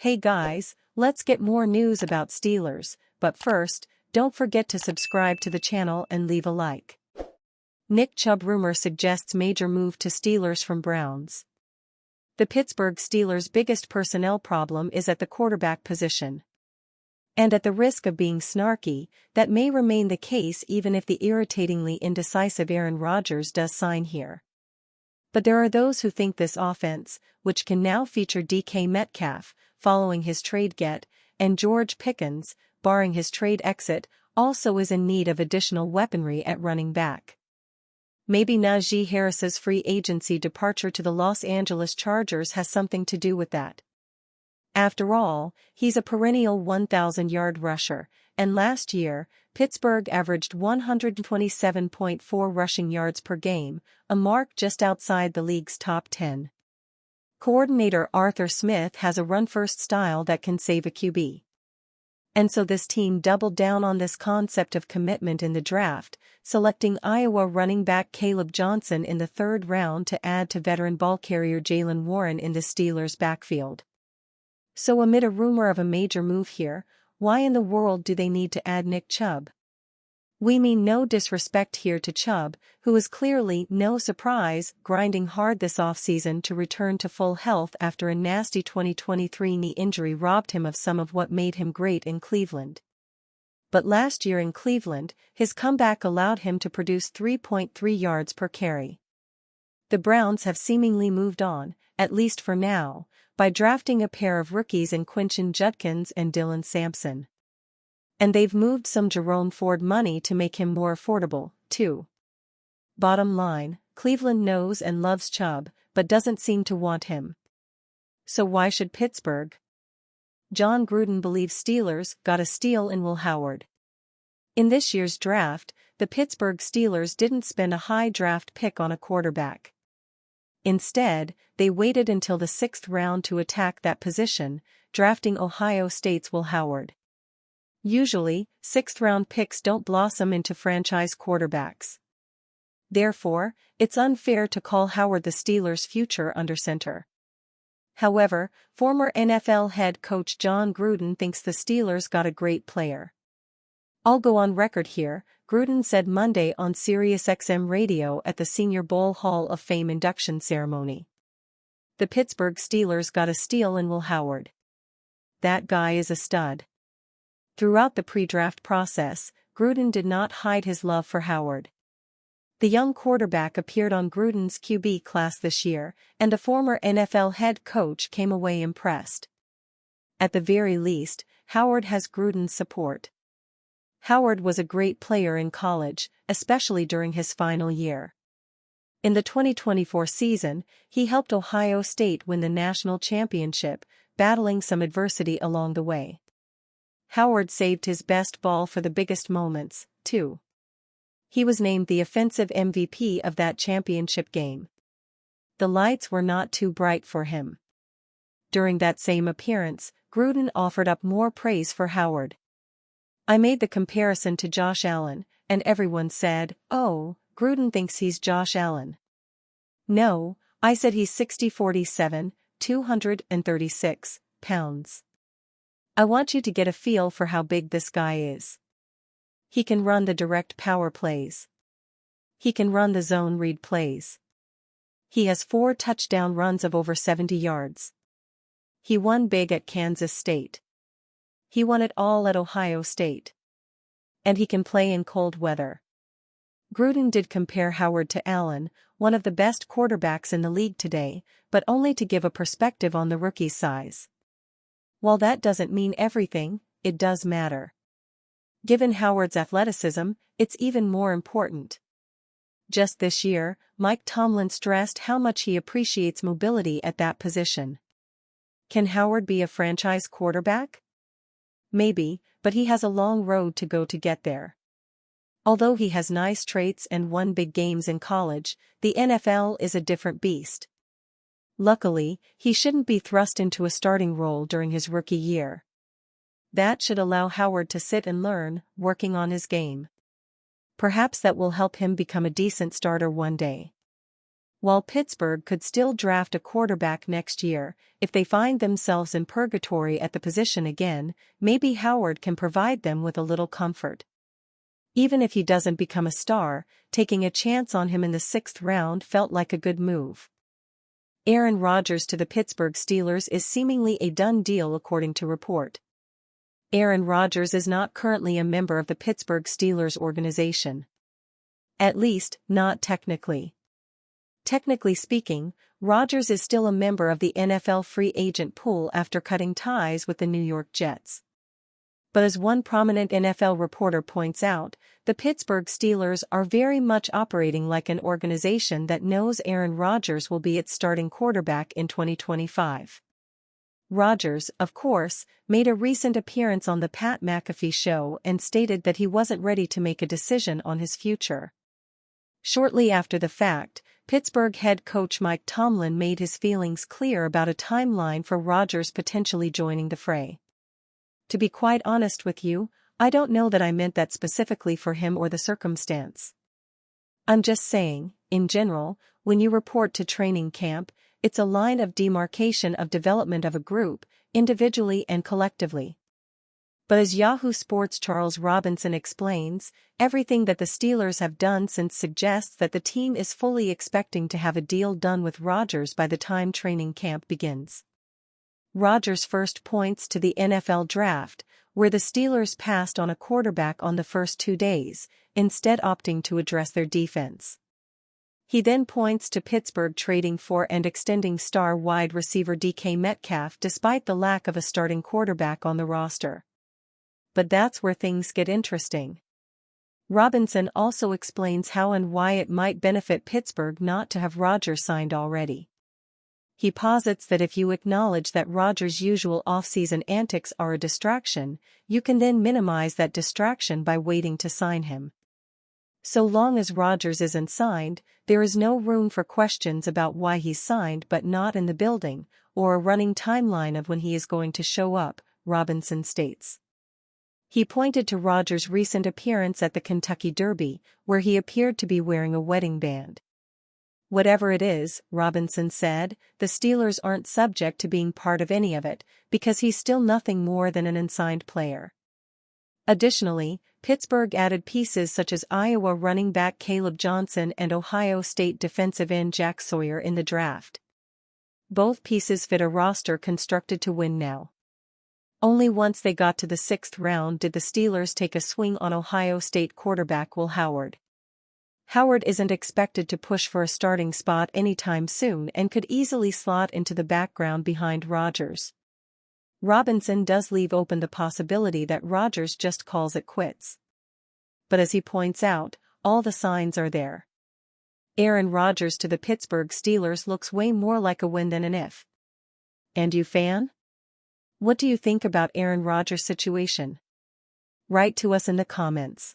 Hey guys, let's get more news about Steelers, but first, don't forget to subscribe to the channel and leave a like. Nick Chubb rumor suggests major move to Steelers from Browns. The Pittsburgh Steelers' biggest personnel problem is at the quarterback position. And at the risk of being snarky, that may remain the case even if the irritatingly indecisive Aaron Rodgers does sign here. But there are those who think this offense, which can now feature DK Metcalf, following his trade get, and George Pickens, barring his trade exit, also is in need of additional weaponry at running back. Maybe Najee Harris's free agency departure to the Los Angeles Chargers has something to do with that. After all, he's a perennial 1,000-yard rusher, and last year, Pittsburgh averaged 127.4 rushing yards per game, a mark just outside the league's top 10. Coordinator Arthur Smith has a run-first style that can save a QB. And so this team doubled down on this concept of commitment in the draft, selecting Iowa running back Caleb Johnson in the third round to add to veteran ball carrier Jaylen Warren in the Steelers' backfield. So amid a rumor of a major move here, why in the world do they need to add Nick Chubb? We mean no disrespect here to Chubb, who is clearly, no surprise, grinding hard this offseason to return to full health after a nasty 2023 knee injury robbed him of some of what made him great in Cleveland. But last year in Cleveland, his comeback allowed him to produce 3.3 yards per carry. The Browns have seemingly moved on, at least for now, by drafting a pair of rookies in Quinton Judkins and Dylan Sampson. And they've moved some Jerome Ford money to make him more affordable, too. Bottom line, Cleveland knows and loves Chubb, but doesn't seem to want him. So why should Pittsburgh? John Gruden believes Steelers got a steal in Will Howard. In this year's draft, the Pittsburgh Steelers didn't spend a high draft pick on a quarterback. Instead, they waited until the 6th round to attack that position, drafting Ohio State's Will Howard. Usually, 6th-round picks don't blossom into franchise quarterbacks. Therefore, it's unfair to call Howard the Steelers' future under center. However, former NFL head coach John Gruden thinks the Steelers got a great player. I'll go on record here, Gruden said Monday on SiriusXM radio at the Senior Bowl Hall of Fame induction ceremony. The Pittsburgh Steelers got a steal in Will Howard. That guy is a stud. Throughout the pre-draft process, Gruden did not hide his love for Howard. The young quarterback appeared on Gruden's QB class this year, and the former NFL head coach came away impressed. At the very least, Howard has Gruden's support. Howard was a great player in college, especially during his final year. In the 2024 season, he helped Ohio State win the national championship, battling some adversity along the way. Howard saved his best ball for the biggest moments, too. He was named the offensive MVP of that championship game. The lights were not too bright for him. During that same appearance, Gruden offered up more praise for Howard. I made the comparison to Josh Allen, and everyone said, "Oh, Gruden thinks he's Josh Allen." No, I said he's 6'47", 236 pounds. I want you to get a feel for how big this guy is. He can run the direct power plays. He can run the zone read plays. He has 4 touchdown runs of over 70 yards. He won big at Kansas State. He won it all at Ohio State. And he can play in cold weather. Gruden did compare Howard to Allen, one of the best quarterbacks in the league today, but only to give a perspective on the rookie's size. While that doesn't mean everything, it does matter. Given Howard's athleticism, it's even more important. Just this year, Mike Tomlin stressed how much he appreciates mobility at that position. Can Howard be a franchise quarterback? Maybe, but he has a long road to go to get there. Although he has nice traits and won big games in college, the NFL is a different beast. Luckily, he shouldn't be thrust into a starting role during his rookie year. That should allow Howard to sit and learn, working on his game. Perhaps that will help him become a decent starter one day. While Pittsburgh could still draft a quarterback next year, if they find themselves in purgatory at the position again, maybe Howard can provide them with a little comfort. Even if he doesn't become a star, taking a chance on him in the 6th round felt like a good move. Aaron Rodgers to the Pittsburgh Steelers is seemingly a done deal according to report. Aaron Rodgers is not currently a member of the Pittsburgh Steelers organization. At least, not technically. Technically speaking, Rodgers is still a member of the NFL free agent pool after cutting ties with the New York Jets. But as one prominent NFL reporter points out, the Pittsburgh Steelers are very much operating like an organization that knows Aaron Rodgers will be its starting quarterback in 2025. Rodgers, of course, made a recent appearance on the Pat McAfee show and stated that he wasn't ready to make a decision on his future. Shortly after the fact, Pittsburgh head coach Mike Tomlin made his feelings clear about a timeline for Rodgers potentially joining the fray. To be quite honest with you, I don't know that I meant that specifically for him or the circumstance. I'm just saying, in general, when you report to training camp, it's a line of demarcation of development of a group, individually and collectively. But as Yahoo Sports' Charles Robinson explains, everything that the Steelers have done since suggests that the team is fully expecting to have a deal done with Rodgers by the time training camp begins. Rodgers first points to the NFL draft, where the Steelers passed on a quarterback on the first 2 days, instead opting to address their defense. He then points to Pittsburgh trading for and extending star wide receiver DK Metcalf despite the lack of a starting quarterback on the roster. But that's where things get interesting. Robinson also explains how and why it might benefit Pittsburgh not to have Rodgers signed already. He posits that if you acknowledge that Rodgers' usual offseason antics are a distraction, you can then minimize that distraction by waiting to sign him. So long as Rodgers isn't signed, there is no room for questions about why he's signed but not in the building, or a running timeline of when he is going to show up, Robinson states. He pointed to Rodgers' recent appearance at the Kentucky Derby, where he appeared to be wearing a wedding band. Whatever it is, Robinson said, the Steelers aren't subject to being part of any of it, because he's still nothing more than an unsigned player. Additionally, Pittsburgh added pieces such as Iowa running back Caleb Johnson and Ohio State defensive end Jack Sawyer in the draft. Both pieces fit a roster constructed to win now. Only once they got to the 6th round did the Steelers take a swing on Ohio State quarterback Will Howard. Howard isn't expected to push for a starting spot anytime soon and could easily slot into the background behind Rodgers. Robinson does leave open the possibility that Rodgers just calls it quits. But as he points out, all the signs are there. Aaron Rodgers to the Pittsburgh Steelers looks way more like a win than an if. And you fan? What do you think about Aaron Rodgers' situation? Write to us in the comments.